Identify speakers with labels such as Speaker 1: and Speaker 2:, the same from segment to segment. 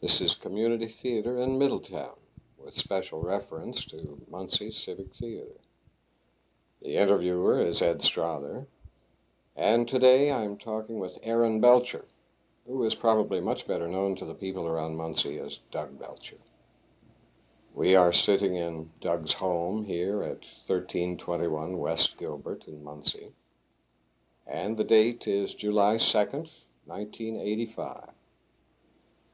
Speaker 1: This is community theater in Middletown, with special reference to Muncie Civic Theatre. The interviewer is Ed Strother, and today I'm talking with Aaron Belcher, who is probably much better known to the people around Muncie as Doug Belcher. We are sitting in Doug's home here at 1321 West Gilbert in Muncie, and the date is July 2nd, 1985.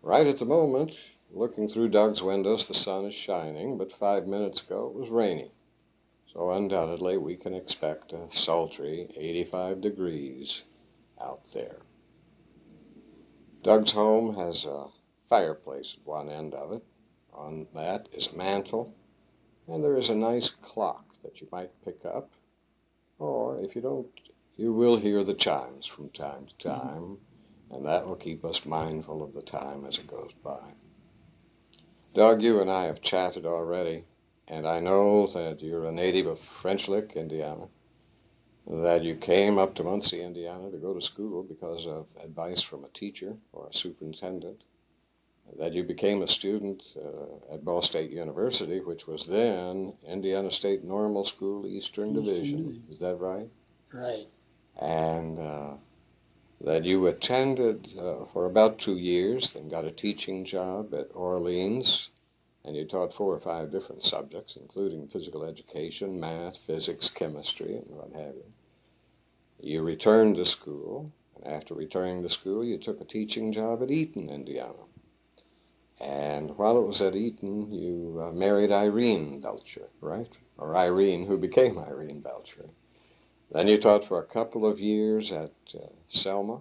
Speaker 1: Right at the moment, looking through Doug's windows, the sun is shining, but 5 minutes ago it was raining. So undoubtedly we can expect a sultry 85 degrees out there. Doug's home has a fireplace at one end of it. On that is a mantel, and there is a nice clock that you might pick up, or if you don't, you will hear the chimes from time to time, and that will keep us mindful of the time as it goes by. Doug, you and I have chatted already, and I know that you're a native of French Lick, Indiana, that you came up to Muncie, Indiana to go to school because of advice from a teacher or a superintendent, that you became a student at Ball State University, which was then Indiana State Normal School Eastern Division. Is that right?
Speaker 2: Right.
Speaker 1: And that you attended for about 2 years, then got a teaching job at Orleans, and you taught 4 or 5 different subjects, including physical education, math, physics, chemistry, and what have you. You returned to school, and after returning to school, you took a teaching job at Eaton, Indiana. And while it was at Eaton, you married Irene Belcher, right? Or Irene, who became Irene Belcher. Then you taught for a couple of years at Selma.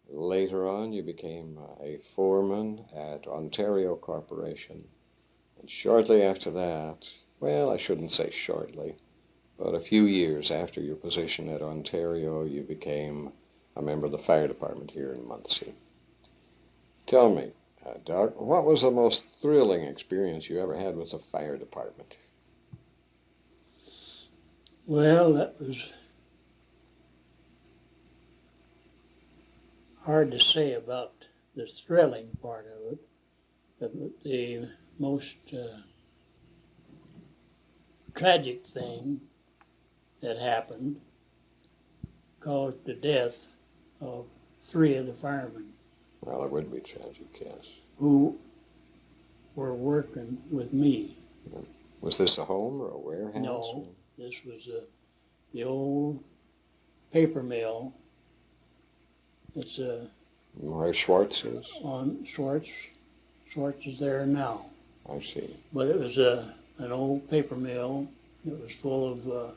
Speaker 1: Later on, you became a foreman at Ontario Corporation. And shortly after that, well, I shouldn't say shortly, but a few years after your position at Ontario, you became a member of the fire department here in Muncie. Tell me, Doug, what was the most thrilling experience you ever had with the fire department?
Speaker 2: Well, that was hard to say about the thrilling part of it. But the most tragic thing that happened caused the death of 3 of the firemen.
Speaker 1: Well, it would be tragic, yes.
Speaker 2: Who were working with me.
Speaker 1: Was this a home or a warehouse?
Speaker 2: No, this was the old paper mill. It's
Speaker 1: where Schwartz is?
Speaker 2: on Schwartz. Schwartz is there now.
Speaker 1: I see.
Speaker 2: But it was an old paper mill. It was full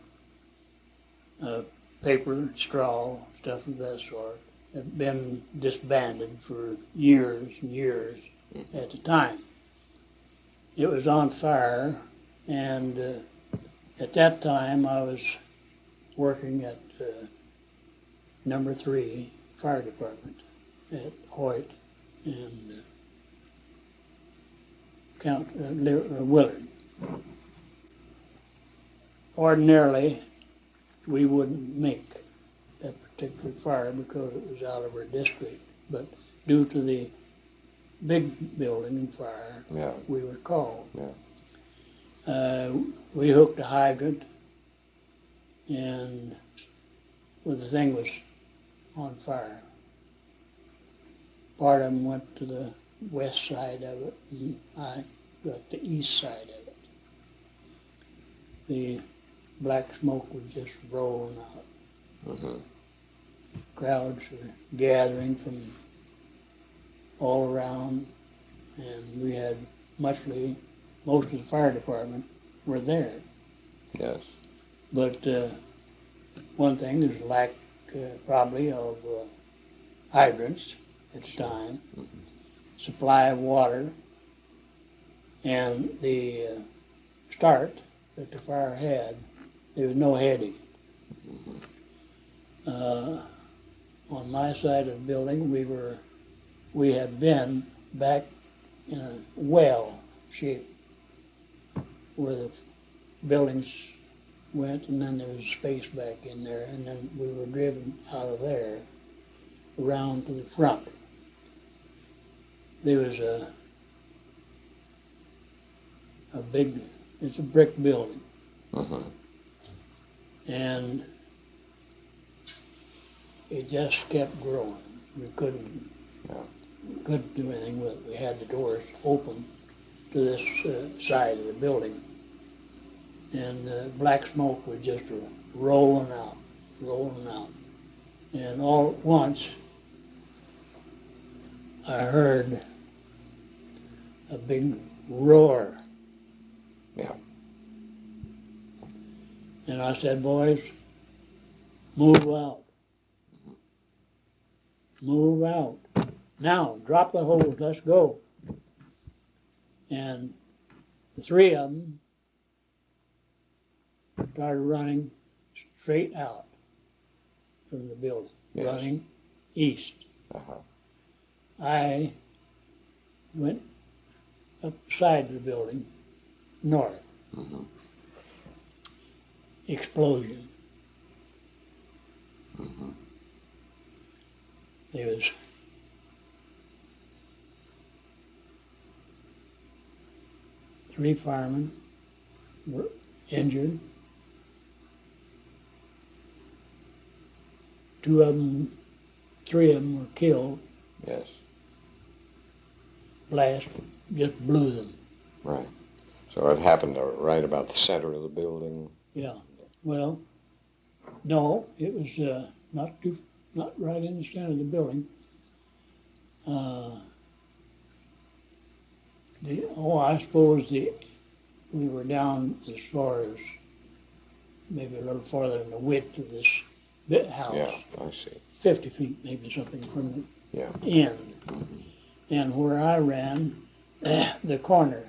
Speaker 2: of paper, straw, stuff of that sort. It had been disbanded for years and years at the time. It was on fire, and at that time I was working at number 3 fire department at Hoyt and Willard. Ordinarily, we wouldn't make that particular fire because it was out of our district, but due to the big building fire,
Speaker 1: yeah,
Speaker 2: we were called.
Speaker 1: Yeah.
Speaker 2: We hooked a hydrant, and well, the thing was on fire. Part of them went to the west side of it, and I got the east side of it. The black smoke was just rolling out.
Speaker 1: Mm-hmm.
Speaker 2: Crowds were gathering from all around, and we had most of the fire department were there.
Speaker 1: Yes.
Speaker 2: But one thing, there's a lack probably of hydrants at the time, supply of water, and the start that the fire had, there was no heading. On my side of the building, we had been back in a well shape where the buildings went, and then there was space back in there, and then we were driven out of there around to the front. there was it's a brick building.
Speaker 1: Mm-hmm.
Speaker 2: And it just kept growing. We couldn't do anything with it. We had the doors open to this side of the building. And black smoke was just rolling out. And all at once, I heard a big roar.
Speaker 1: Yeah.
Speaker 2: And I said, boys, move out. Move out. Now, drop the hose, let's go. And the three of them started running straight out from the building, running east.
Speaker 1: Uh-huh.
Speaker 2: I went up the side of the building, north.
Speaker 1: Mm-hmm.
Speaker 2: Explosion.
Speaker 1: Mm-hmm.
Speaker 2: There was 3 firemen were injured. 3 of them were killed.
Speaker 1: Yes.
Speaker 2: Blast just blew them.
Speaker 1: Right. So it happened right about the center of the building.
Speaker 2: Yeah. Well, no, it was not right in the center of the building. I suppose we were down as far as maybe a little farther than the width of this house.
Speaker 1: Yeah, I see.
Speaker 2: 50 feet, maybe something from the end.
Speaker 1: Mm-hmm.
Speaker 2: And where I ran, the corner.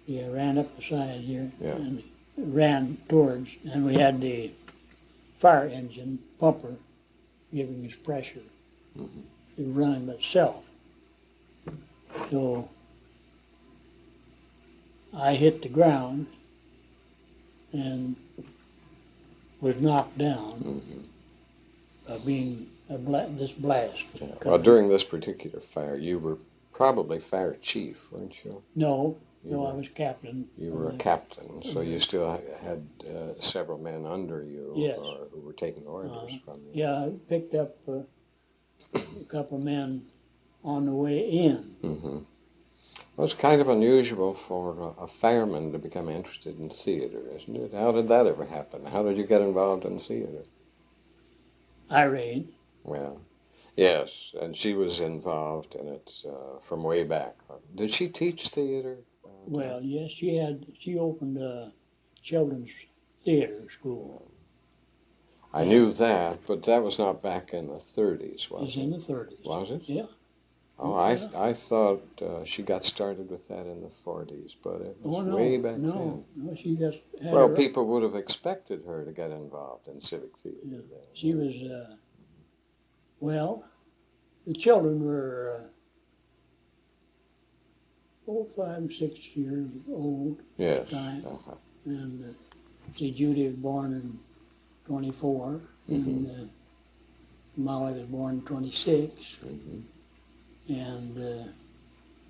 Speaker 2: Yeah, ran up the side here and ran towards, and we had the fire engine pumper giving us pressure.
Speaker 1: Mm-hmm.
Speaker 2: It was running by itself. So I hit the ground and was knocked down by being this blast.
Speaker 1: Yeah. Well, during this particular fire, you were probably fire chief, weren't you?
Speaker 2: No, I was captain.
Speaker 1: You were a captain, so you still had several men under you who were taking orders from you.
Speaker 2: Yeah, I picked up a couple of men on the way in.
Speaker 1: Mm-hmm. Well, it's kind of unusual for a fireman to become interested in theater, isn't it? How did that ever happen? How did you get involved in theater?
Speaker 2: Irene.
Speaker 1: Well, yes, and she was involved in it from way back. Did she teach theater?
Speaker 2: Well, yes, she opened a children's theater school.
Speaker 1: I knew that, but that was not back in the 30s, was it?
Speaker 2: It was in the 30s.
Speaker 1: Was it?
Speaker 2: Yeah.
Speaker 1: Oh, I thought she got started with that in the 40s, but it was way back then.
Speaker 2: No, she just had
Speaker 1: Well, people would have expected her to get involved in civic theater.
Speaker 2: Yeah. She was, the children were 5, 6 years old at the time.
Speaker 1: Uh-huh.
Speaker 2: And Judy was born in 24, and Molly was born in 26.
Speaker 1: Mm-hmm.
Speaker 2: And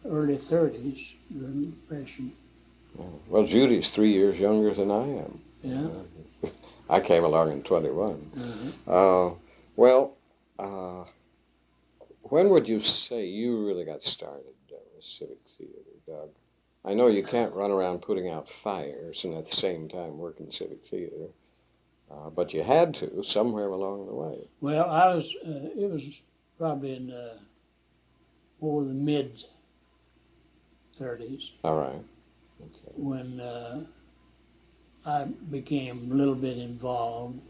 Speaker 2: early 30s during the Depression.
Speaker 1: Well, Judy's 3 years younger than I am.
Speaker 2: Yeah.
Speaker 1: I came along in 21. When would you say you really got started with civic theater, Doug? I know you can't run around putting out fires and at the same time work in civic theater, but you had to somewhere along the way.
Speaker 2: Well, it was probably in over the mid-30s.
Speaker 1: All right. Okay.
Speaker 2: When I became a little bit involved.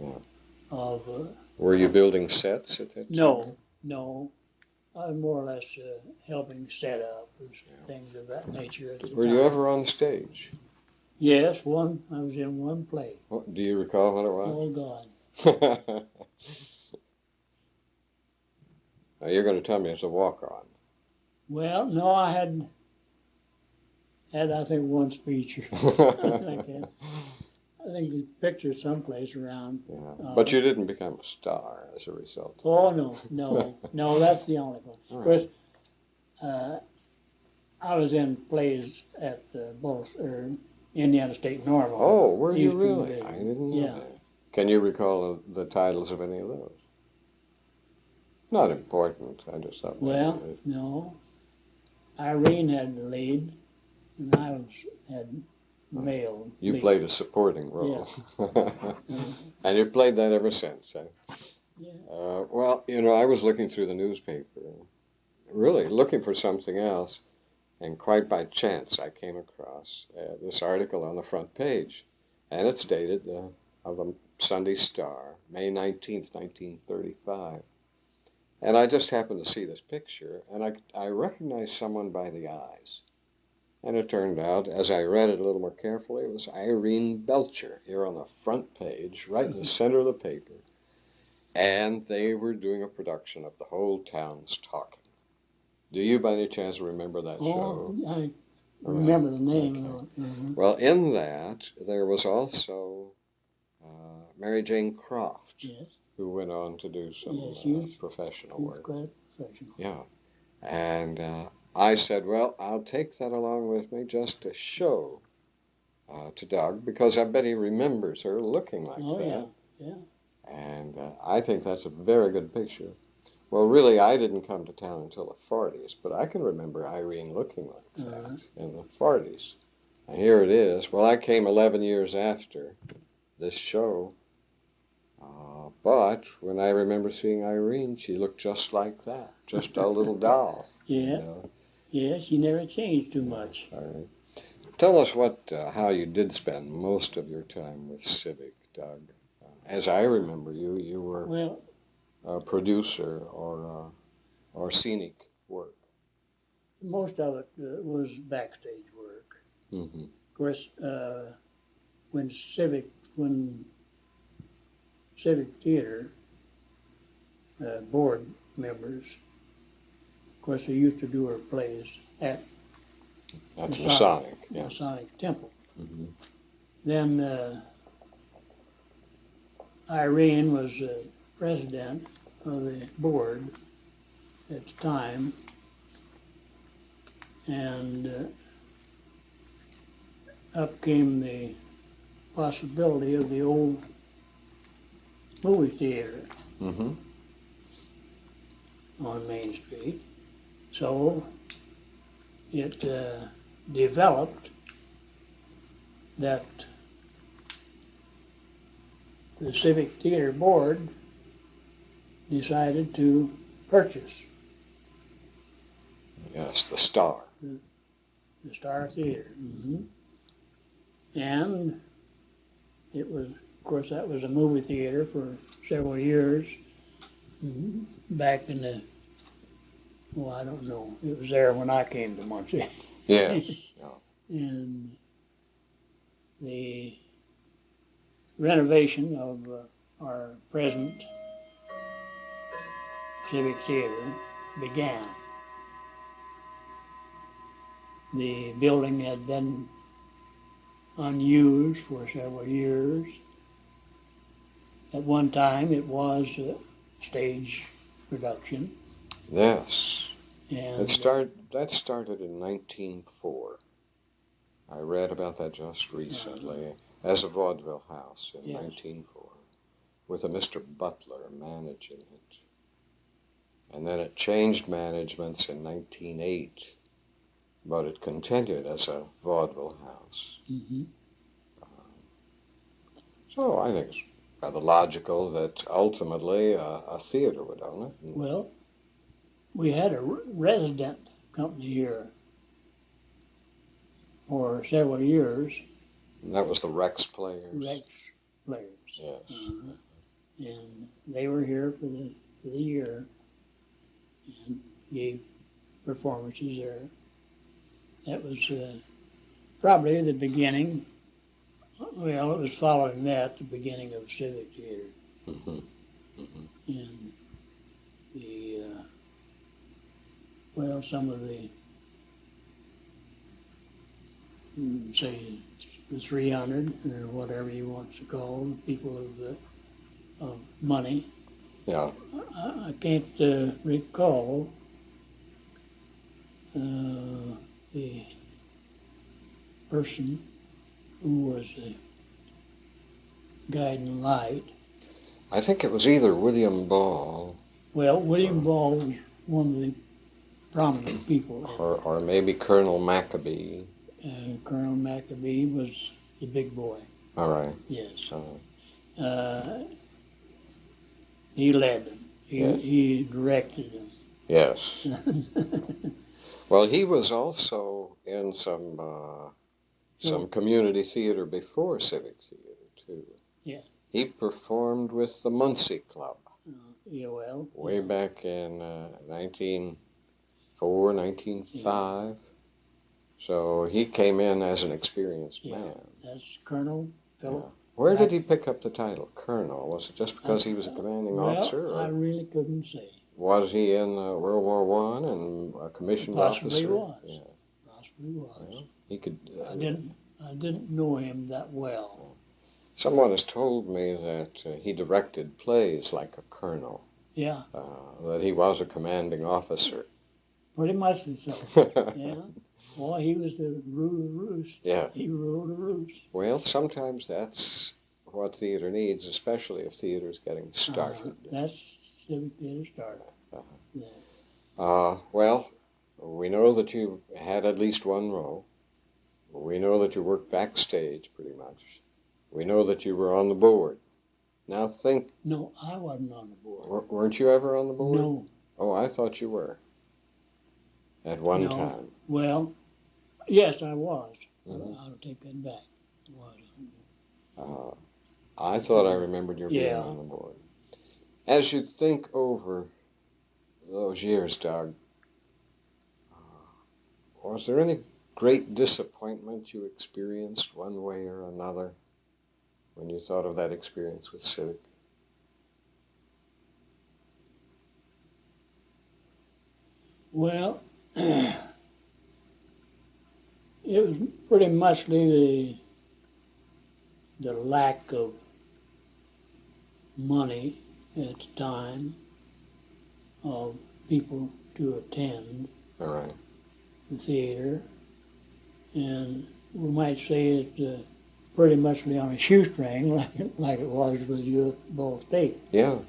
Speaker 1: Were you building sets at that time?
Speaker 2: No. I was more or less helping set up things of that nature.
Speaker 1: Were you ever on stage?
Speaker 2: Yes, I was in one play.
Speaker 1: Do you recall what it was?
Speaker 2: Oh, God.
Speaker 1: Now, you're going to tell me it's a walk-on.
Speaker 2: Well, no, I had I think one speech. I think the picture's someplace around.
Speaker 1: Yeah. But you didn't become a star as a result.
Speaker 2: Oh, no, that's the only one. Of course, I was in plays at both Indiana State Normal.
Speaker 1: Oh, were you
Speaker 2: Eastern
Speaker 1: really?
Speaker 2: Division.
Speaker 1: I didn't know
Speaker 2: Yeah.
Speaker 1: that. Can you recall the titles of any of those? Not important. I just thought.
Speaker 2: Well, no. Irene had the lead, and I had male.
Speaker 1: You
Speaker 2: lead.
Speaker 1: played a supporting role.
Speaker 2: Yeah.
Speaker 1: And you played that ever since, eh?
Speaker 2: Yeah.
Speaker 1: Well, I was looking through the newspaper, really looking for something else, and quite by chance I came across this article on the front page, and it's dated of the Sunday Star, May 19th, 1935. And I just happened to see this picture, and I recognized someone by the eyes. And it turned out, as I read it a little more carefully, it was Irene Belcher here on the front page, right in the center of the paper. And they were doing a production of The Whole Town's Talking. Do you, by any chance, remember that show?
Speaker 2: I remember the name.
Speaker 1: Okay.
Speaker 2: Mm-hmm.
Speaker 1: Well, in that, there was also Mary Jane Croft,
Speaker 2: Yes.
Speaker 1: who went on to do some professional work.
Speaker 2: Quite professional.
Speaker 1: Yeah. And I said, well, I'll take that along with me just to show to Doug, because I bet he remembers her looking like that.
Speaker 2: Oh, yeah.
Speaker 1: And I think that's a very good picture. Well, really, I didn't come to town until the 40s, but I can remember Irene looking like that in the 40s. And here it is. Well, I came 11 years after this show. But when I remember seeing Irene, she looked just like that, just a little doll.
Speaker 2: Yeah. Yeah, she never changed too much.
Speaker 1: All right. Tell us how you did spend most of your time with Civic, Doug. As I remember you were a producer or scenic work.
Speaker 2: Most of it was backstage work.
Speaker 1: Mm-hmm.
Speaker 2: Of course, when Civic Theatre board members, of course, they used to do our plays at
Speaker 1: Masonic,
Speaker 2: Masonic Temple.
Speaker 1: Mm-hmm.
Speaker 2: Then Irene was president of the board at the time, and up came the possibility of the old movie theater on Main Street. So it developed that the Civic Theater Board decided to purchase
Speaker 1: the Star.
Speaker 2: The Star Theater. Mm-hmm. And it was, of course, that was a movie theater for several years. Mm-hmm. Back in the, I don't know, it was there when I came to Muncie.
Speaker 1: Yes.
Speaker 2: And the renovation of our present Civic Theater began. The building had been unused for several years. At one time, it was a stage production.
Speaker 1: Yes.
Speaker 2: And
Speaker 1: that started in 1904. I read about that just recently, as a vaudeville house in 1904, with a Mr. Butler managing it. And then it changed managements in 1908, but it continued as a vaudeville house.
Speaker 2: Mm-hmm.
Speaker 1: So I think it's rather logical that ultimately a theater would own it.
Speaker 2: Well, we had a resident company here for several years.
Speaker 1: And that was the Rex Players.
Speaker 2: Rex Players.
Speaker 1: Yes.
Speaker 2: And they were here for the year and gave performances there. That was probably the beginning. Well, it was following that, the beginning of Civic Theatre.
Speaker 1: Mm-hmm. Mm-hmm.
Speaker 2: And some of the, say, the 300, or whatever you want to call them, people of money.
Speaker 1: Yeah.
Speaker 2: I can't recall the person who was the guiding light.
Speaker 1: I think it was either William Ball.
Speaker 2: Well, William Ball was one of the prominent people.
Speaker 1: Or maybe Colonel McCabee.
Speaker 2: Colonel McCabee was the big boy.
Speaker 1: All right.
Speaker 2: Yes.
Speaker 1: Uh,
Speaker 2: He led them.
Speaker 1: Yes.
Speaker 2: He directed them.
Speaker 1: Yes. Well, he was also in some community theater before Civic Theater, too.
Speaker 2: Yeah.
Speaker 1: He performed with the Muncie Club.
Speaker 2: Yeah, well.
Speaker 1: Way back in 1904, 1905. Yeah. So he came in as an experienced man.
Speaker 2: That's Colonel Philip.
Speaker 1: Yeah. Where did he pick up the title, Colonel? Was it just because he was a commanding officer?
Speaker 2: Well, I really couldn't say.
Speaker 1: Was he in World War I and a commissioned
Speaker 2: Possibly
Speaker 1: officer?
Speaker 2: Was.
Speaker 1: Yeah.
Speaker 2: Possibly was.
Speaker 1: Well, he could.
Speaker 2: I didn't know him that well.
Speaker 1: Someone has told me that he directed plays like a colonel.
Speaker 2: Yeah.
Speaker 1: That he was a commanding officer.
Speaker 2: Pretty much so. Yeah. Well, he was the ruler of the roost.
Speaker 1: Yeah.
Speaker 2: He ruled the roost.
Speaker 1: Well, sometimes that's what theater needs, especially if theater's getting started.
Speaker 2: That's Civic Theater started. Yeah.
Speaker 1: Well, we know that you had at least one role. We know that you worked backstage pretty much. We know that you were on the board. Now think...
Speaker 2: No, I wasn't on the board.
Speaker 1: Weren't you ever on the board?
Speaker 2: No.
Speaker 1: Oh, I thought you were. At one time.
Speaker 2: Well, yes, I was. Mm-hmm. I'll take that back. I was.
Speaker 1: I thought I remembered your being on the board. As you think over those years, Doug, was there any great disappointment you experienced one way or another when you thought of that experience with Civic?
Speaker 2: Well, it was pretty much the lack of money at the time of people to attend the theater, and we might say it pretty much on a shoestring, like it was with U.S. Ball State.
Speaker 1: Yeah.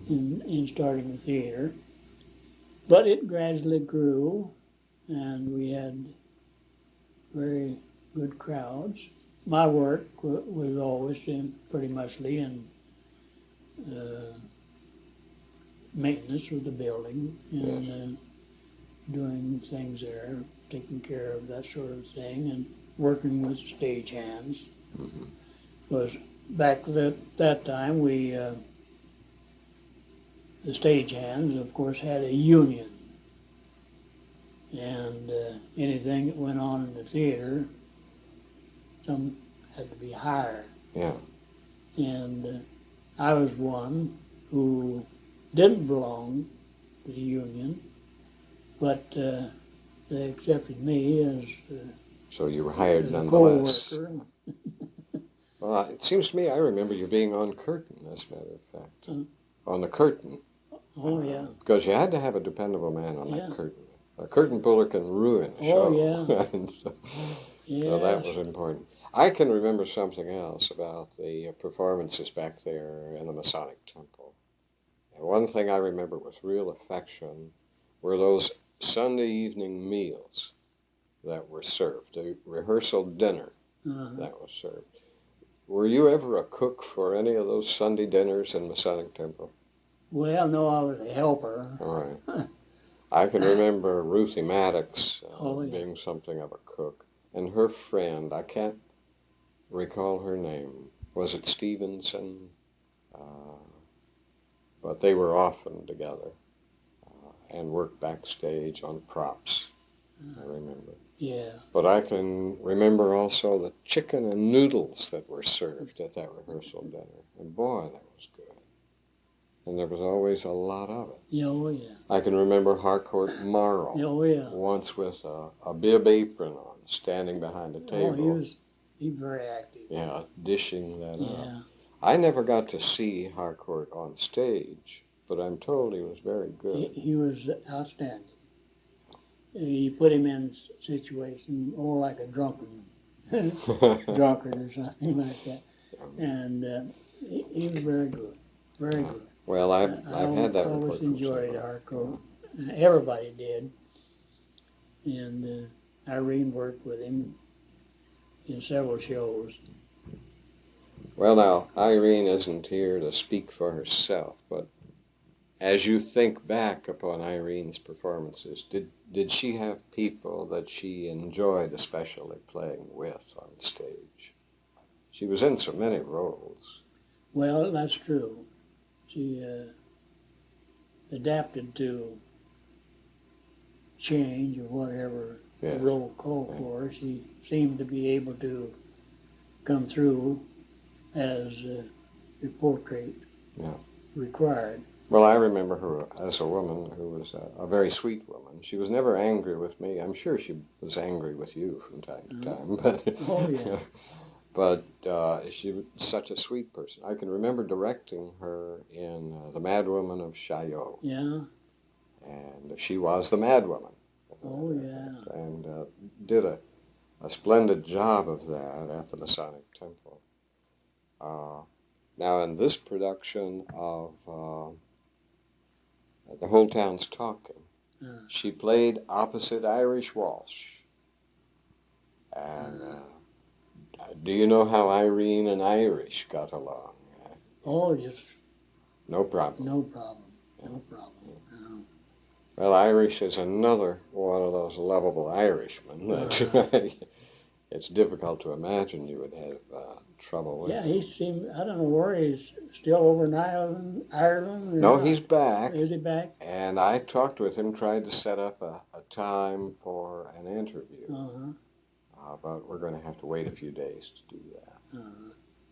Speaker 2: In starting the theater. But it gradually grew, and we had very good crowds. My work was always pretty much in maintenance of the building and doing things there, taking care of that sort of thing, and working with stage hands. Mm-hmm. Because back at that time, we the stage hands, of course, had a union, and anything that went on in the theater, some had to be hired.
Speaker 1: Yeah.
Speaker 2: And I was one who didn't belong to the union, but they accepted me as
Speaker 1: so you were hired nonetheless.
Speaker 2: Co-worker.
Speaker 1: Well, it seems to me I remember you being on curtain, as a matter of fact. On the curtain.
Speaker 2: Oh, yeah.
Speaker 1: Because you had to have a dependable man on that curtain. A curtain puller can ruin a show.
Speaker 2: Oh, yeah.
Speaker 1: And so that was important. I can remember something else about the performances back there in the Masonic Temple. And one thing I remember with real affection were those Sunday evening meals that were served, the rehearsal dinner that was served. Were you ever a cook for any of those Sunday dinners in Masonic Temple?
Speaker 2: Well, no, I was a helper.
Speaker 1: All right. I can remember Ruthie Maddox being something of a cook. And her friend, I can't recall her name. Was it Stevenson? But they were often together and worked backstage on props, I remember.
Speaker 2: Yeah.
Speaker 1: But I can remember also the chicken and noodles that were served at that rehearsal dinner. And boy, that was good. And there was always a lot of it.
Speaker 2: Yeah, oh, yeah.
Speaker 1: I can remember Harcourt Morrow.
Speaker 2: Oh, yeah.
Speaker 1: Once with a bib apron on, standing behind a table.
Speaker 2: Oh, He's very active.
Speaker 1: Yeah, dishing that up.
Speaker 2: Yeah.
Speaker 1: I never got to see Harcourt on stage, but I'm told he was very good.
Speaker 2: He was outstanding. You put him in a situation more like a drunkard or something like that. And he was very good, very good.
Speaker 1: Well, I've had that
Speaker 2: I
Speaker 1: report.
Speaker 2: always enjoyed Harcourt. Everybody did. And Irene worked with him in several shows.
Speaker 1: Well, now, Irene isn't here to speak for herself, but as you think back upon Irene's performances, did she have people that she enjoyed especially playing with on stage? She was in so many roles.
Speaker 2: Well, that's true. She adapted to change or whatever the role called for her. She seemed to be able to come through as the portrait required.
Speaker 1: Well, I remember her as a woman who was a very sweet woman. She was never angry with me. I'm sure she was angry with you from time to time, but but she was such a sweet person. I can remember directing her in The Mad Woman of Chaillot.
Speaker 2: Yeah.
Speaker 1: And she was the Mad Woman.
Speaker 2: Oh, yeah.
Speaker 1: And did a splendid job of that at the Masonic Temple. Now, in this production of The Whole Town's Talking, she played opposite Irish Walsh. And do you know how Irene and Irish got along?
Speaker 2: Oh, yes.
Speaker 1: No problem.
Speaker 2: No problem. No problem.
Speaker 1: Well, Irish is another one of those lovable Irishmen that it's difficult to imagine you would have trouble with.
Speaker 2: Yeah, he seemed, I don't know where he's still over in Ireland.
Speaker 1: No, he's back.
Speaker 2: Is he back?
Speaker 1: And I talked with him, tried to set up a time for an interview. But we're going to have to wait a few days to do that.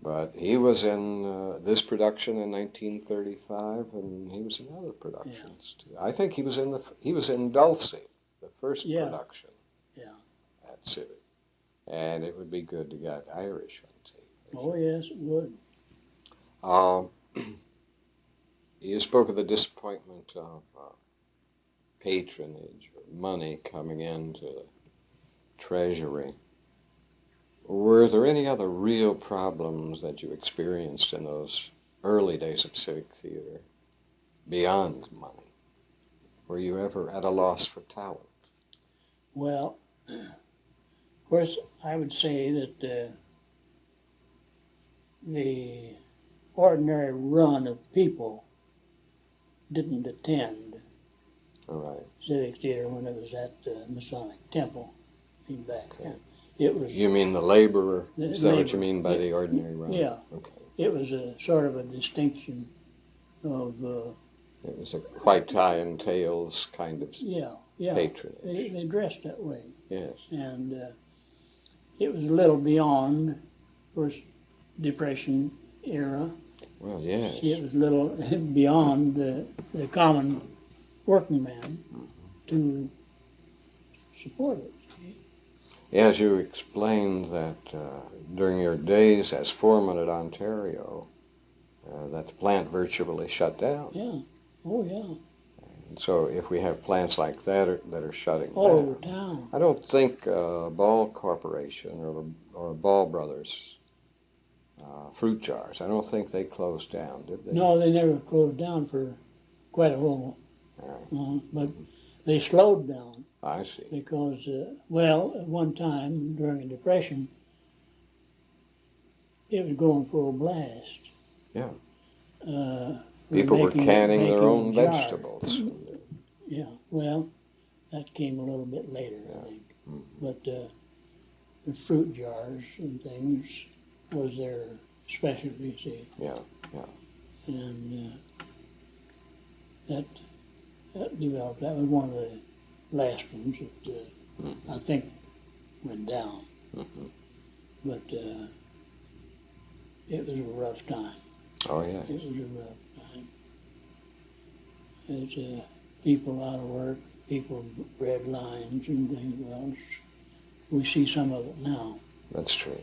Speaker 1: But he was in this production in 1935, and he was in other productions too. I think he was in Dulcy, the first production at Civic. And it would be good to get Irish on tape.
Speaker 2: Oh, yes, it would.
Speaker 1: You spoke of the disappointment of patronage or money coming into the Treasury. Were there any other real problems that you experienced in those early days of Civic Theatre beyond money? Were you ever at a loss for talent?
Speaker 2: Well, of course, I would say that the ordinary run of people didn't attend Civic Theatre when it was at the Masonic Temple in back then. It was.
Speaker 1: You mean the laborer? Is that what you mean by the ordinary run?
Speaker 2: Yeah.
Speaker 1: Okay.
Speaker 2: It was a sort of a distinction of.
Speaker 1: It was a white tie and tails kind of patronage.
Speaker 2: They dressed that way.
Speaker 1: Yes.
Speaker 2: And it was a little beyond, of course, Depression era.
Speaker 1: Well, yes.
Speaker 2: It was a little beyond the common working man to support it.
Speaker 1: As you explained that during your days as foreman at Ontario, that the plant virtually shut down.
Speaker 2: Yeah. Oh, yeah.
Speaker 1: And so if we have plants like that that are shutting
Speaker 2: all
Speaker 1: down,
Speaker 2: over town.
Speaker 1: I don't think Ball Corporation or Ball Brothers fruit jars, I don't think they closed down, did they?
Speaker 2: No, they never closed down for quite a while. But they slowed down.
Speaker 1: I see.
Speaker 2: Because, at one time during the Depression, it was going full blast.
Speaker 1: Yeah. People were canning their own
Speaker 2: jars.
Speaker 1: vegetables.
Speaker 2: Yeah, well, that came a little bit later, I think. But the fruit jars and things was their specialty, see.
Speaker 1: Yeah.
Speaker 2: And that developed. That was one of the last ones that I think went down. But it was a rough time.
Speaker 1: Oh, yeah.
Speaker 2: It was a rough time. There's people out of work, people red lines and things else. We see some of it now.
Speaker 1: That's true.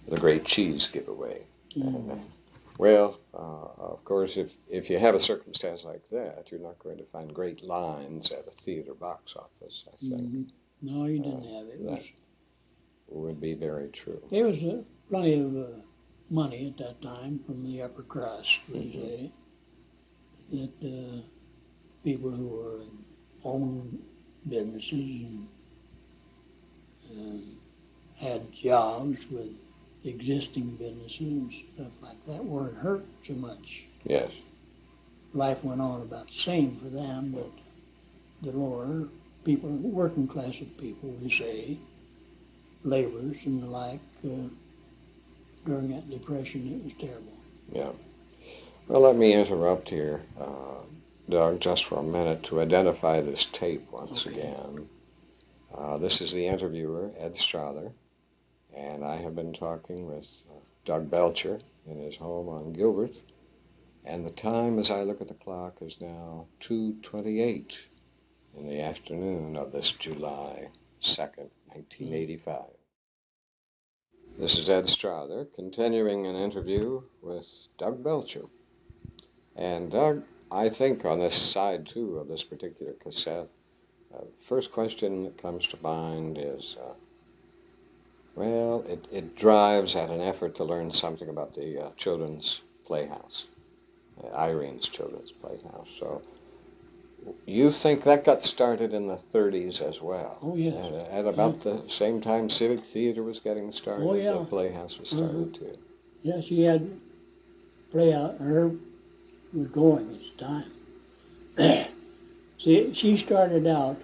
Speaker 1: the great cheese giveaway.
Speaker 2: Mm.
Speaker 1: Well, of course, if you have a circumstance like that, you're not going to find great lines at a theater box office, I think.
Speaker 2: Mm-hmm. No, you didn't have it.
Speaker 1: That would be very true.
Speaker 2: There was plenty of money at that time from the upper crust, we say, that people who were owned businesses and had jobs with existing businesses and stuff like that weren't hurt so much.
Speaker 1: Yes.
Speaker 2: Life went on about the same for them, but the lower people, working class of people, we say, laborers and the like, during that depression, it was terrible.
Speaker 1: Yeah. Well, let me interrupt here, Doug, just for a minute to identify this tape once again. This is the interviewer, Ed Strother, and I have been talking with Doug Belcher in his home on Gilbert, and the time, as I look at the clock, is now 2:28 in the afternoon of this July 2nd, 1985. This is Ed Strother, continuing an interview with Doug Belcher. And Doug, I think on this side, too, of this particular cassette, first question that comes to mind is, well, it drives at an effort to learn something about the children's playhouse, Irene's children's playhouse. So you think that got started in the 30s as well?
Speaker 2: Oh, yes.
Speaker 1: At about the same time Civic Theatre was getting started,
Speaker 2: Oh, yeah.
Speaker 1: the playhouse was started too.
Speaker 2: Yes, she had playhouse, her was going at the time. See, she started out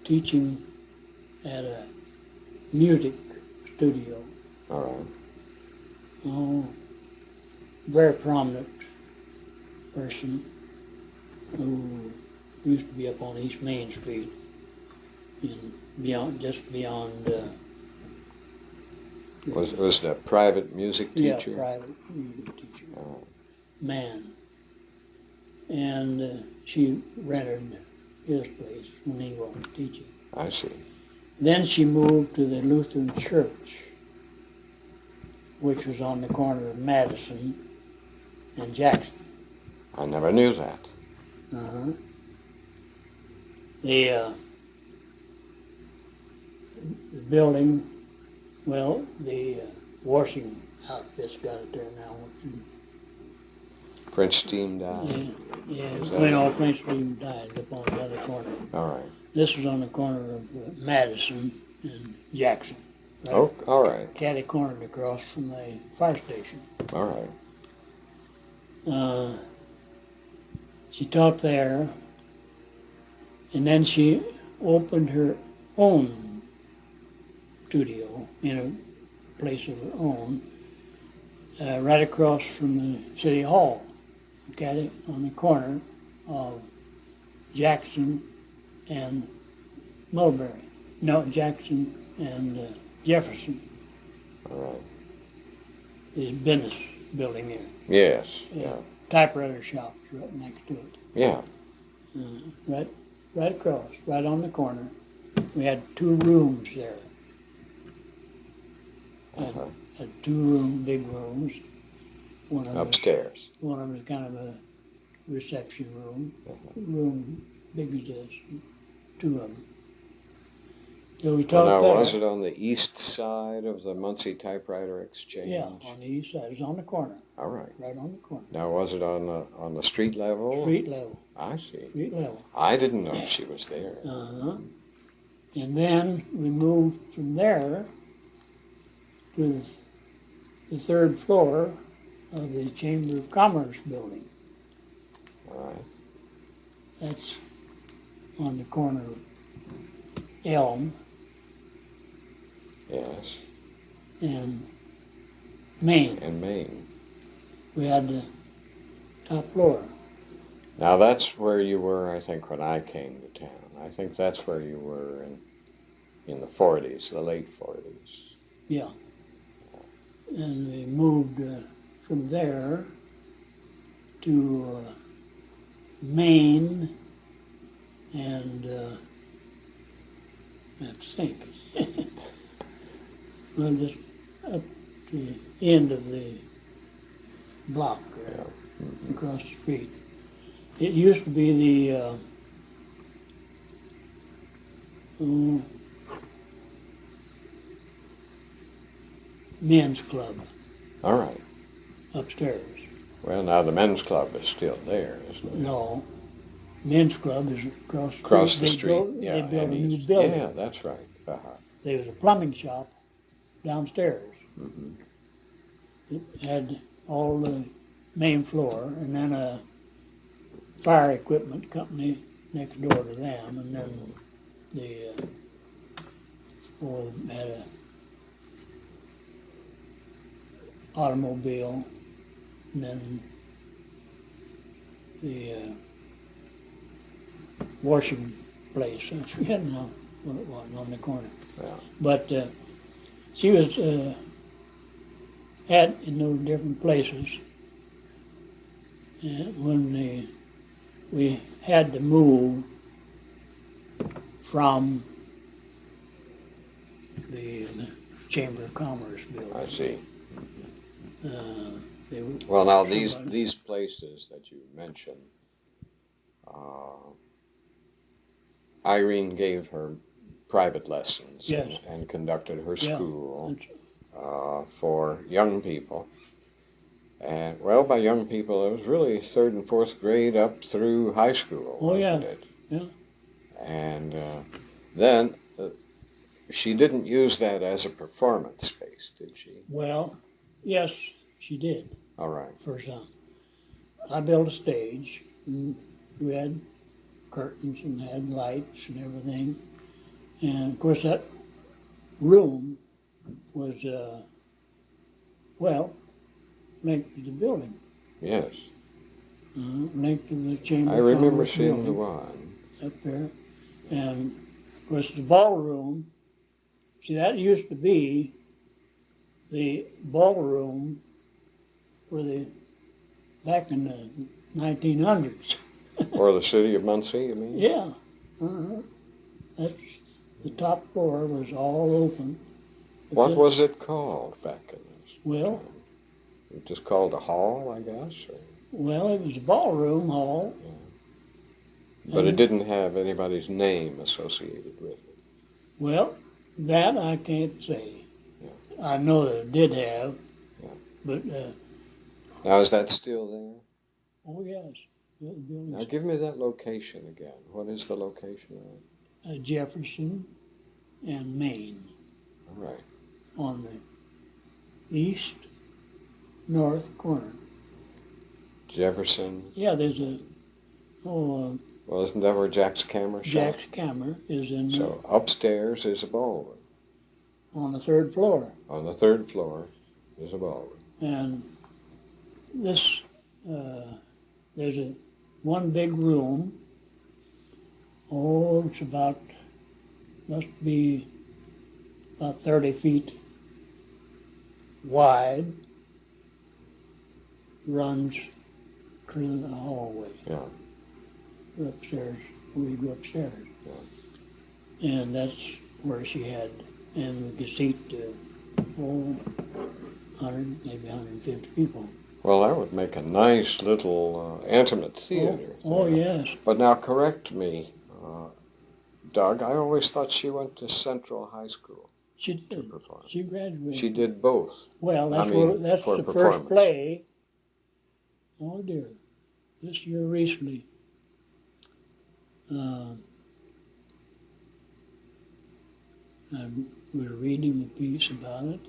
Speaker 2: teaching at a music studio.
Speaker 1: All right.
Speaker 2: Oh, very prominent person who used to be up on East Main Street, just beyond.
Speaker 1: Was it a private music teacher?
Speaker 2: Yeah, private music teacher.
Speaker 1: Oh.
Speaker 2: Man. And she rented his place when he wasn't teaching.
Speaker 1: I see.
Speaker 2: Then she moved to the Lutheran Church, which was on the corner of Madison and Jackson.
Speaker 1: I never knew that.
Speaker 2: Uh-huh. The building, well, the washing outfit's got it there now.
Speaker 1: French Steam died?
Speaker 2: Yeah, well, French Steam died up on the other corner.
Speaker 1: All right.
Speaker 2: This was on the corner of Madison and Jackson. Right?
Speaker 1: Oh, all right.
Speaker 2: Catty-cornered across from the fire station.
Speaker 1: All right.
Speaker 2: She taught there, and then she opened her own studio in a place of her own, right across from the city hall. Okay, on the corner of Jackson and Mulberry. No, Jackson and Jefferson.
Speaker 1: All right.
Speaker 2: The business building there.
Speaker 1: Yes. Yeah.
Speaker 2: Typewriter shop's right next to it.
Speaker 1: Yeah.
Speaker 2: Right across, right on the corner. We had 2 rooms there. Had 2 big rooms. One of
Speaker 1: Upstairs.
Speaker 2: One of them was kind of a reception room. Room big as this. 2 of them. So we talked
Speaker 1: now,
Speaker 2: there.
Speaker 1: was it on the east side of the Muncie Typewriter Exchange?
Speaker 2: Yeah, on the east side. It was on the corner.
Speaker 1: All right.
Speaker 2: Right on the corner.
Speaker 1: Now, was it on the street level?
Speaker 2: Street level.
Speaker 1: I see.
Speaker 2: Street level.
Speaker 1: I didn't know she was there.
Speaker 2: Uh-huh. And then we moved from there to the 3rd floor of the Chamber of Commerce building.
Speaker 1: All right.
Speaker 2: That's on the corner of Elm
Speaker 1: Yes.
Speaker 2: and Main.
Speaker 1: And Maine.
Speaker 2: We had the top floor.
Speaker 1: Now, that's where you were, I think, when I came to town. I think that's where you were in the 40s, the late 40s.
Speaker 2: Yeah. And we moved from there to Maine and I think Well, just up to the end of the block there, across the street. It used to be the men's club
Speaker 1: All right.
Speaker 2: upstairs.
Speaker 1: Well, now the men's club is still there, isn't it?
Speaker 2: No, men's club is
Speaker 1: Across the street.
Speaker 2: They built a
Speaker 1: and
Speaker 2: new
Speaker 1: east.
Speaker 2: building.
Speaker 1: Yeah, that's right. Uh-huh.
Speaker 2: There was a plumbing shop downstairs.
Speaker 1: Mm-hmm.
Speaker 2: It had all the main floor, and then a fire equipment company next door to them, and then the had a automobile, and then the washing place. I forget now what it was on the corner.
Speaker 1: Yeah.
Speaker 2: But she was in those different places. And when we had to move from the Chamber of Commerce building.
Speaker 1: I see.
Speaker 2: They
Speaker 1: Well, now these places that you mentioned, Irene gave her private lessons.
Speaker 2: Yes.
Speaker 1: and conducted her
Speaker 2: Yeah,
Speaker 1: school for young people. And, well, by young people, it was really 3rd and 4th grade up through high school, wasn't it?
Speaker 2: Yeah.
Speaker 1: And then she didn't use that as a performance space, did she?
Speaker 2: Well, yes, she did.
Speaker 1: All right.
Speaker 2: First time. I built a stage, and we had curtains and had lights and everything. And of course that room was, linked to the building.
Speaker 1: Yes.
Speaker 2: Linked to the Chamber
Speaker 1: I
Speaker 2: of
Speaker 1: remember
Speaker 2: Commerce
Speaker 1: seeing the
Speaker 2: building
Speaker 1: one.
Speaker 2: up there. And of course the ballroom, see, that used to be the ballroom for back in the 1900s.
Speaker 1: Or the city of Muncie, you mean?
Speaker 2: Yeah. That's, the top floor was all open.
Speaker 1: What was it called back in this?
Speaker 2: Well,
Speaker 1: It was just called a hall, I guess? Or?
Speaker 2: well, it was a ballroom hall.
Speaker 1: Yeah. But it didn't have anybody's name associated with it.
Speaker 2: Well, that I can't say.
Speaker 1: Yeah.
Speaker 2: I know that it did have,
Speaker 1: Yeah.
Speaker 2: but,
Speaker 1: Now, is that still there?
Speaker 2: oh yes. The building's
Speaker 1: Now, give me that location again. What is the location of it?
Speaker 2: Jefferson and Main
Speaker 1: All right.
Speaker 2: on the east north corner.
Speaker 1: Jefferson.
Speaker 2: Yeah, there's
Speaker 1: Well, isn't that where Jack's camera shot?
Speaker 2: Jack's camera is in
Speaker 1: So upstairs is a ballroom.
Speaker 2: on the 3rd floor.
Speaker 1: On the 3rd floor is a ballroom.
Speaker 2: And this, there's one big room. Oh, it's must be about 30 feet wide, runs through the hallway.
Speaker 1: Yeah.
Speaker 2: Upstairs, we go upstairs.
Speaker 1: Yeah.
Speaker 2: And that's where she had, and we could seat 100, maybe 150 people.
Speaker 1: Well, that would make a nice little intimate theater.
Speaker 2: Oh, yes.
Speaker 1: But now correct me, Doug, I always thought she went to Central High School
Speaker 2: She
Speaker 1: to
Speaker 2: did.
Speaker 1: perform.
Speaker 2: She graduated.
Speaker 1: She did both.
Speaker 2: Well,
Speaker 1: I mean,
Speaker 2: that's
Speaker 1: for
Speaker 2: the
Speaker 1: performance.
Speaker 2: first play. Oh dear, this year recently. We were reading a piece about it.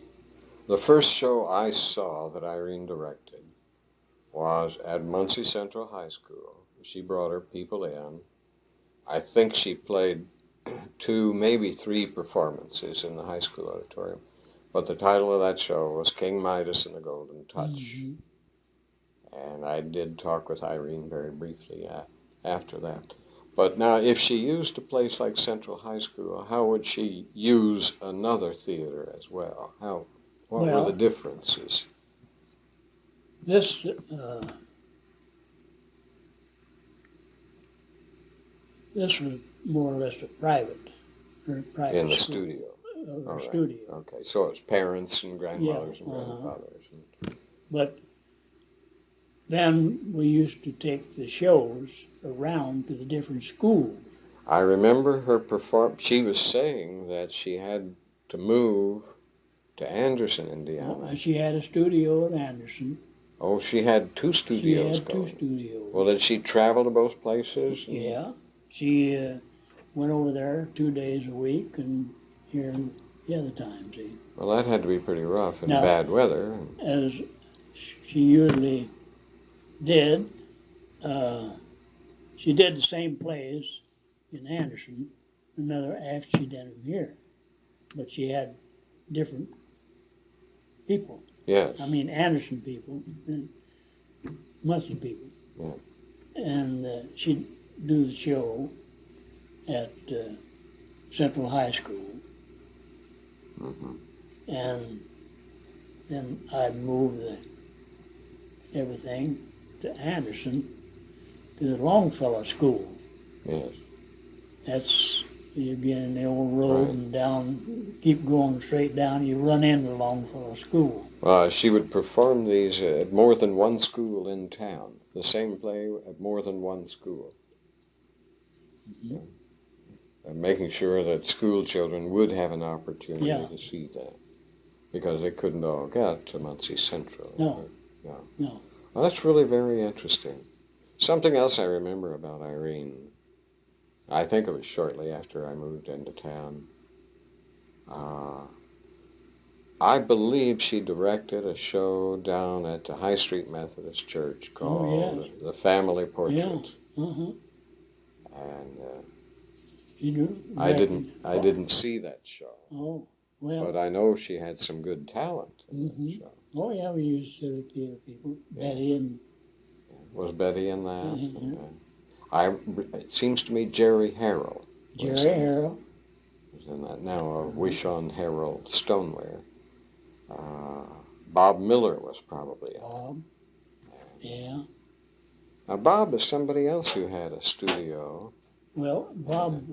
Speaker 1: The first show I saw that Irene directed was at Muncie Central High School. She brought her people in. I think she played 2, maybe 3 performances in the high school auditorium. But the title of that show was King Midas and the Golden Touch.
Speaker 2: Mm-hmm.
Speaker 1: And I did talk with Irene very briefly after that. But now, if she used a place like Central High School, how would she use another theater as well? What were the differences?
Speaker 2: This was more or less a private
Speaker 1: in the
Speaker 2: school.
Speaker 1: studio.
Speaker 2: of
Speaker 1: All
Speaker 2: her
Speaker 1: right.
Speaker 2: studio.
Speaker 1: Okay, so it's parents and grandmothers
Speaker 2: Yeah,
Speaker 1: and grandfathers.
Speaker 2: But then we used to take the shows around to the different schools.
Speaker 1: I remember her she was saying that she had to move to Anderson, Indiana.
Speaker 2: She had a studio at Anderson.
Speaker 1: Oh, she had two studios
Speaker 2: She had
Speaker 1: going.
Speaker 2: two studios.
Speaker 1: Well, did she travel to both places?
Speaker 2: Yeah. She went over there 2 days a week and here the other time, see.
Speaker 1: Well, that had to be pretty rough in
Speaker 2: Now,
Speaker 1: bad weather.
Speaker 2: As she usually did, she did the same plays in Anderson, another act she did them here. But she had different people.
Speaker 1: Yes.
Speaker 2: I mean, Anderson people and Muncie people.
Speaker 1: Yeah.
Speaker 2: And she'd do the show at Central High School.
Speaker 1: Mm-hmm.
Speaker 2: And then I'd move everything to Anderson, to the Longfellow School.
Speaker 1: Yes.
Speaker 2: That's, you get in the old road
Speaker 1: Right.
Speaker 2: and down, keep going straight down, you run into Longfellow School.
Speaker 1: She would perform these at more than one school in town. The same play at more than one school.
Speaker 2: Mm-hmm.
Speaker 1: And making sure that school children would have an opportunity
Speaker 2: Yeah.
Speaker 1: to see that. Because they couldn't all get to Muncie Central.
Speaker 2: No.
Speaker 1: Yeah.
Speaker 2: No.
Speaker 1: Well, that's really very interesting. Something else I remember about Irene, I think it was shortly after I moved into town. I believe she directed a show down at the High Street Methodist Church called
Speaker 2: yes.
Speaker 1: The Family Portrait.
Speaker 2: Yeah. Uh-huh.
Speaker 1: And
Speaker 2: You do?
Speaker 1: I didn't see that show.
Speaker 2: Oh, well.
Speaker 1: But I know she had some good talent in
Speaker 2: Mm-hmm.
Speaker 1: that show.
Speaker 2: Oh, yeah, we used Civic Theatre people.
Speaker 1: Yeah.
Speaker 2: Betty and...
Speaker 1: Was Betty in that?
Speaker 2: Mhm.
Speaker 1: It seems to me Jerry Harrell
Speaker 2: Jerry Harrell.
Speaker 1: was in that. Now, Wish on Harold Stoneware. Bob Miller was probably in
Speaker 2: Bob.
Speaker 1: it.
Speaker 2: Yeah.
Speaker 1: Now, Bob is somebody else who had a studio.
Speaker 2: Well, Bob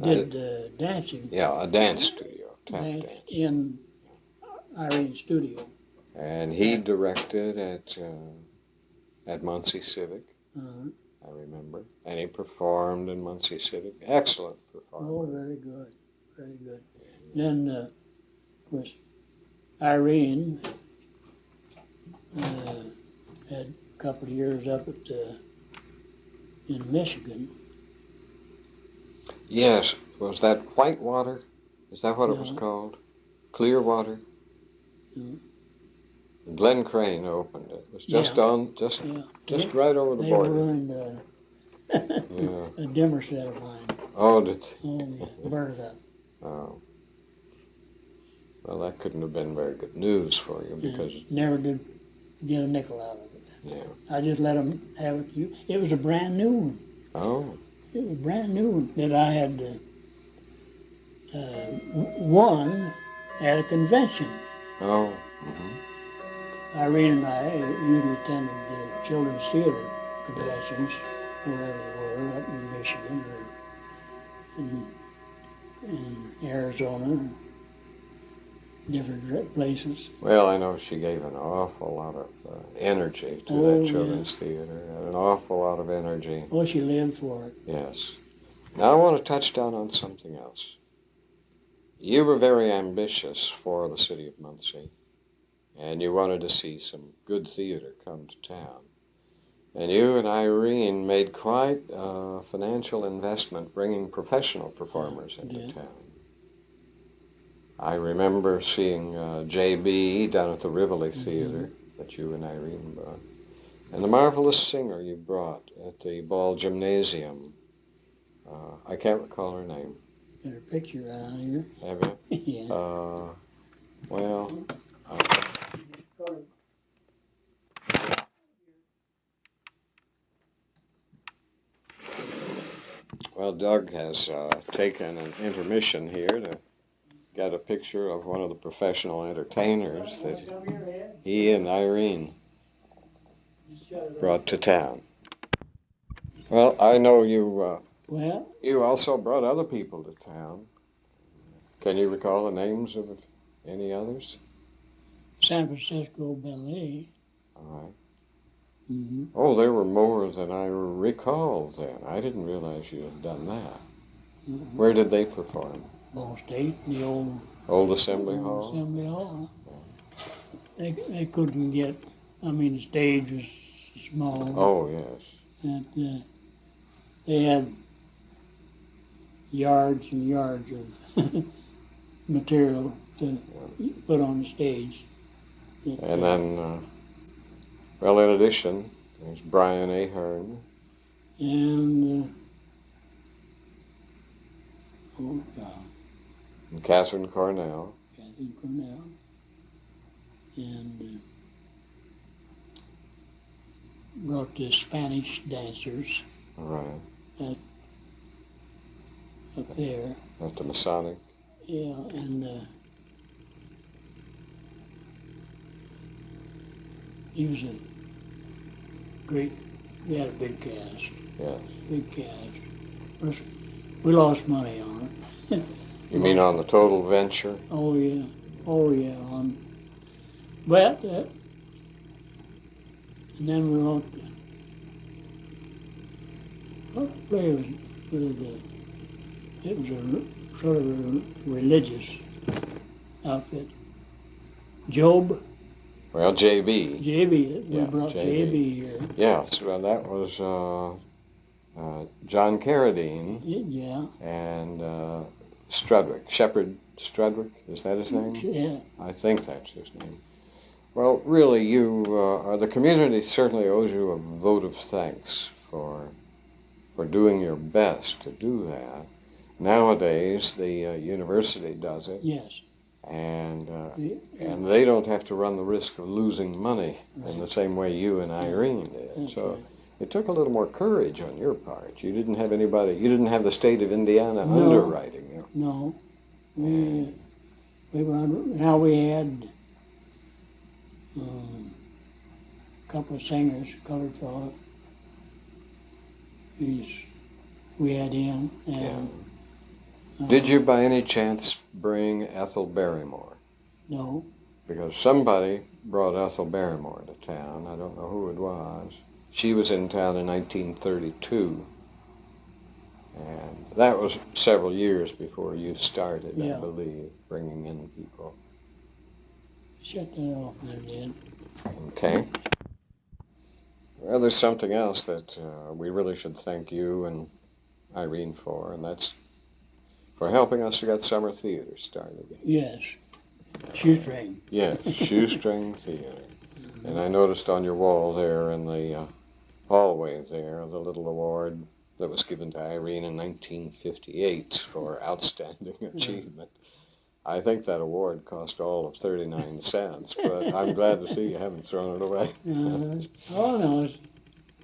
Speaker 2: did dancing.
Speaker 1: Yeah, a dance studio, tap
Speaker 2: dance
Speaker 1: dance.
Speaker 2: in Irene's studio.
Speaker 1: And he directed at Muncie Civic,
Speaker 2: Uh-huh.
Speaker 1: I remember. And he performed in Muncie Civic. Excellent performer.
Speaker 2: Oh, very good. Very good. Then, of course, Irene had a couple of years up in Michigan.
Speaker 1: Yes, was that Whitewater? Is that what it was
Speaker 2: Yeah.
Speaker 1: called? Clearwater?
Speaker 2: Mm.
Speaker 1: Glenn Crane opened it. It was just
Speaker 2: Yeah.
Speaker 1: just right over the
Speaker 2: They
Speaker 1: border.
Speaker 2: ruined
Speaker 1: Yeah.
Speaker 2: a dimmer set of mine.
Speaker 1: Oh, did
Speaker 2: Oh, yeah, burned it up.
Speaker 1: Oh. Well, that couldn't have been very good news for you because,
Speaker 2: Never did get a nickel out of it.
Speaker 1: yeah.
Speaker 2: I just let them have it. It was a brand new one.
Speaker 1: Oh,
Speaker 2: It was a brand new one that I had won at a convention.
Speaker 1: oh, mm-hmm.
Speaker 2: Irene and I usually attended the Children's Theater conventions, wherever they were, up in Michigan or in Arizona, different places.
Speaker 1: Well, I know she gave an awful lot of energy to
Speaker 2: Oh,
Speaker 1: that children's theater. Had an awful lot of energy.
Speaker 2: Oh, she lived for it.
Speaker 1: Yes. Now I want to touch down on something else. You were very ambitious for the city of Muncie, and you wanted to see some good theater come to town. And you and Irene made quite a financial investment bringing professional performers into town. I remember seeing J.B. down at the Rivoli Theater that you and Irene brought, and the marvelous singer you brought at the Ball Gymnasium. I can't recall her name.
Speaker 2: Got her picture on here.
Speaker 1: Have you?
Speaker 2: Yeah.
Speaker 1: Well, Doug has taken an intermission here to get a picture of one of the professional entertainers that he and Irene brought to town. Well, I know you
Speaker 2: Well,
Speaker 1: You also brought other people to town. Can you recall the names of any others?
Speaker 2: San Francisco Ballet.
Speaker 1: All right.
Speaker 2: Mm-hmm.
Speaker 1: Oh, there were more than I recall then. I didn't realize you had done that.
Speaker 2: Mm-hmm.
Speaker 1: Where did they perform?
Speaker 2: Ball State, the
Speaker 1: Old Assembly Hall?
Speaker 2: Assembly Hall. They couldn't get, the stage was small.
Speaker 1: Oh, yes.
Speaker 2: And they had yards and yards of material to put on the stage.
Speaker 1: And then, well, in addition, there's Brian Ahern.
Speaker 2: And,
Speaker 1: And Catherine Cornell.
Speaker 2: Catherine Cornell. And brought the Spanish dancers.
Speaker 1: Right.
Speaker 2: Up there.
Speaker 1: At the Masonic.
Speaker 2: Yeah, and he was we had a big cast.
Speaker 1: Yes.
Speaker 2: Big cast. We lost money on it.
Speaker 1: You mean on the total venture?
Speaker 2: Oh, yeah. But, and then we wrote, what play was it was a sort of a religious outfit. Job?
Speaker 1: Well, J.B.
Speaker 2: J.B. We
Speaker 1: Yeah,
Speaker 2: brought
Speaker 1: J.B.
Speaker 2: J.B. here.
Speaker 1: Yes, well, that was John Carradine.
Speaker 2: Yeah.
Speaker 1: And Strudwick. Shepard Strudwick, is that his name?
Speaker 2: Yeah.
Speaker 1: I think that's his name. Well, really, the community certainly owes you a vote of thanks for doing your best to do that. Nowadays, the university does it.
Speaker 2: Yes.
Speaker 1: And they don't have to run the risk of losing money in the same way you and Irene did.
Speaker 2: That's
Speaker 1: So
Speaker 2: right.
Speaker 1: it took a little more courage on your part. You didn't have the state of Indiana
Speaker 2: No.
Speaker 1: underwriting you.
Speaker 2: No. We were now we had a couple of singers, colored fellow. We had him. And,
Speaker 1: Did you by any chance bring Ethel Barrymore?
Speaker 2: No.
Speaker 1: Because somebody brought Ethel Barrymore to town. I don't know who it was. She was in town in 1932. And that was several years before you started,
Speaker 2: Yeah.
Speaker 1: I believe, bringing in people.
Speaker 2: Shut that off there, Dan.
Speaker 1: Okay. Well, there's something else that we really should thank you and Irene for, and that's for helping us to get summer theater started.
Speaker 2: Yes. Shoestring.
Speaker 1: Yes, Shoestring Theater. And I noticed on your wall there in the hallway there, the little award that was given to Irene in 1958 for outstanding achievement. I think that award cost all of 39 cents, but I'm glad to see you haven't thrown it away.
Speaker 2: Oh, no.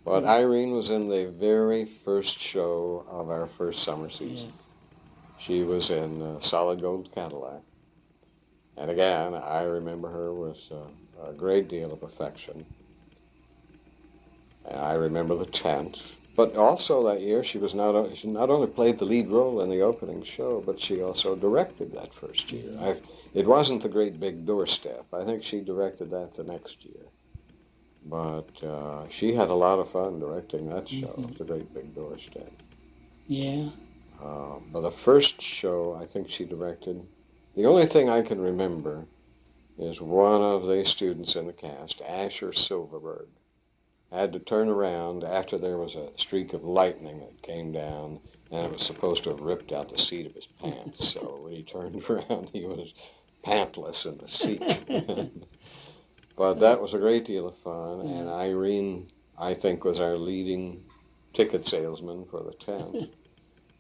Speaker 1: But Irene was in the very first show of our first summer season.
Speaker 2: Yeah.
Speaker 1: She was in Solid Gold Cadillac. And again, I remember her with a great deal of affection. And I remember the tent. But also that year, she not only played the lead role in the opening show, but she also directed that first year. It wasn't The Great Big Doorstep. I think she directed that the next year. But she had a lot of fun directing that show, The Great Big Doorstep.
Speaker 2: Yeah.
Speaker 1: But the first show I think she directed, the only thing I can remember is one of the students in the cast, Asher Silverberg, had to turn around after there was a streak of lightning that came down, and it was supposed to have ripped out the seat of his pants. So when he turned around, he was pantless in the seat. But that was a great deal of fun, and Irene, I think, was our leading ticket salesman for the tent,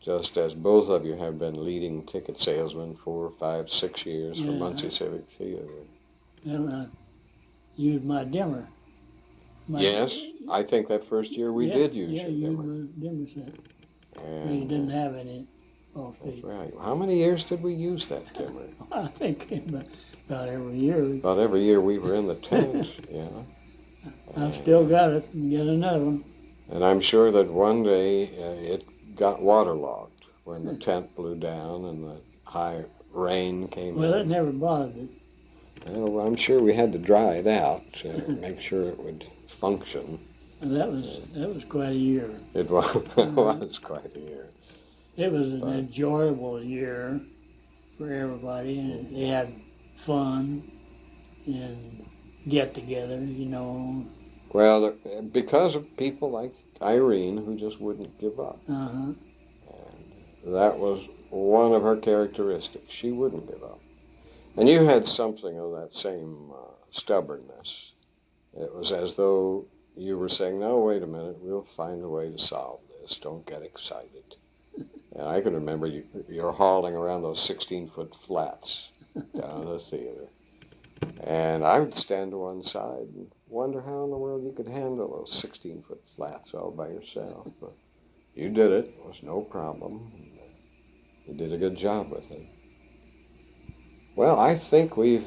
Speaker 1: just as both of you have been leading ticket salesmen 4, 5, 6 years for Muncie Civic Theatre.
Speaker 2: Well, I used my dimmer.
Speaker 1: Yes, I think that first year we did use your dimmer.
Speaker 2: Yeah, dimmer set.
Speaker 1: And
Speaker 2: We didn't have any off
Speaker 1: that's
Speaker 2: state.
Speaker 1: right. How many years did we use that dimmer?
Speaker 2: I think about every year.
Speaker 1: About every year we were in the tent, yeah.
Speaker 2: I've still got it and get another one.
Speaker 1: And I'm sure that one day it got waterlogged when the tent blew down and the high rain came
Speaker 2: Well,
Speaker 1: in.
Speaker 2: it never bothered it.
Speaker 1: Well, I'm sure we had to dry it out to make sure it would function.
Speaker 2: And that was quite a year.
Speaker 1: It was, was quite a year.
Speaker 2: It was an enjoyable year for everybody, and they had fun and get-together, you know.
Speaker 1: Well, because of people like Irene who just wouldn't give up.
Speaker 2: Uh-huh.
Speaker 1: And that was one of her characteristics. She wouldn't give up. And you had something of that same stubbornness. It was as though you were saying, no, wait a minute, we'll find a way to solve this. Don't get excited. And I can remember you're hauling around those 16-foot flats down in the theater. And I would stand to one side and wonder how in the world you could handle those 16-foot flats all by yourself. But you did it. It was no problem. You did a good job with it. Well, I think we've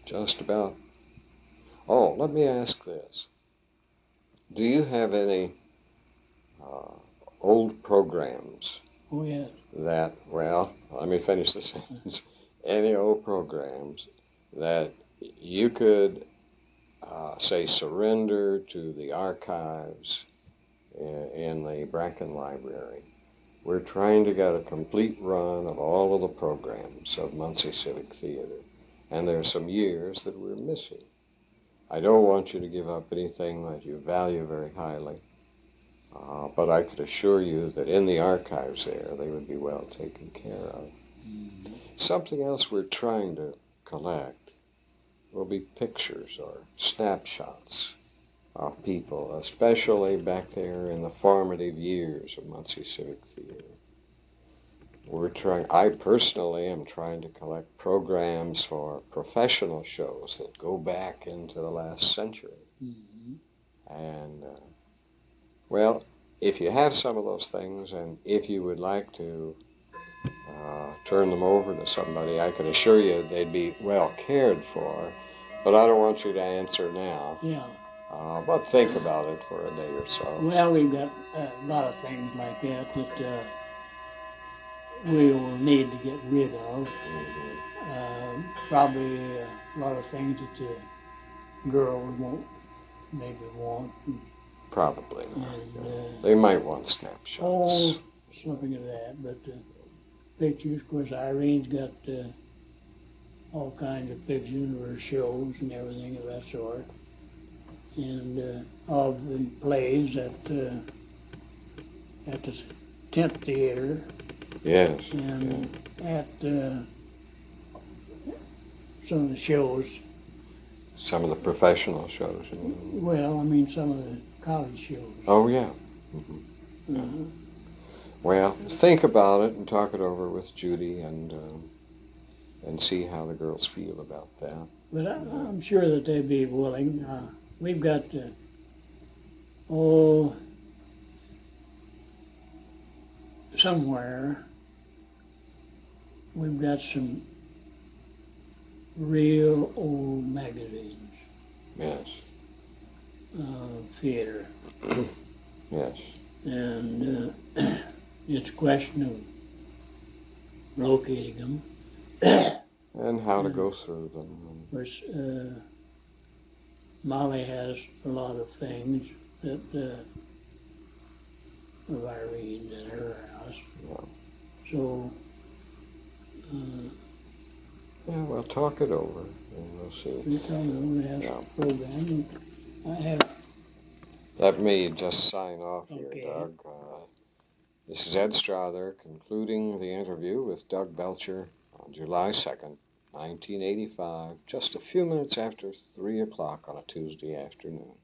Speaker 1: just about... Oh, let me ask this. Do you have any old programs?
Speaker 2: Oh, yeah.
Speaker 1: That, well, let me finish the sentence. Any old programs that you could, say, surrender to the archives in the Bracken Library? We're trying to get a complete run of all of the programs of Muncie Civic Theatre, and there are some years that we're missing. I don't want you to give up anything that you value very highly, but I could assure you that in the archives there, they would be well taken care of. Mm-hmm. Something else we're trying to collect will be pictures or snapshots of people, especially back there in the formative years of Muncie Civic Theatre. I personally am trying to collect programs for professional shows that go back into the last century. Mm-hmm. And, well, if you have some of those things, and if you would like to turn them over to somebody, I can assure you they'd be well cared for, but I don't want you to answer now.
Speaker 2: Yeah.
Speaker 1: But think about it for a day or so.
Speaker 2: Well, we've got a lot of things like that that we will need to get rid of. Mm-hmm. Probably a lot of things that the girls won't maybe want.
Speaker 1: Probably.
Speaker 2: And,
Speaker 1: they might want snapshots.
Speaker 2: Oh, something of that. But pictures, of course, Irene's got all kinds of pictures of her shows and everything of that sort. And of the plays at the Tent Theater.
Speaker 1: Yes.
Speaker 2: And at some of the shows.
Speaker 1: Some of the professional shows.
Speaker 2: Well, I mean some of the college shows.
Speaker 1: Oh, yeah. Mm-hmm. Uh-huh. Well, think about it and talk it over with Judy and see how the girls feel about that.
Speaker 2: But I'm sure that they'd be willing. We've got, somewhere, we've got some real old magazines.
Speaker 1: Yes.
Speaker 2: Theater.
Speaker 1: Yes.
Speaker 2: And it's a question of locating them.
Speaker 1: And how to go through them.
Speaker 2: Of course, Molly has a lot of things that of Irene's at her house.
Speaker 1: Yeah.
Speaker 2: So,
Speaker 1: yeah, well, talk it over and we'll see.
Speaker 2: We come over and have a program. I have.
Speaker 1: Let me just sign off here,
Speaker 2: Okay.
Speaker 1: Doug. This is Ed Strother concluding the interview with Doug Belcher on July 2nd, 1985, just a few minutes after 3 o'clock on a Tuesday afternoon.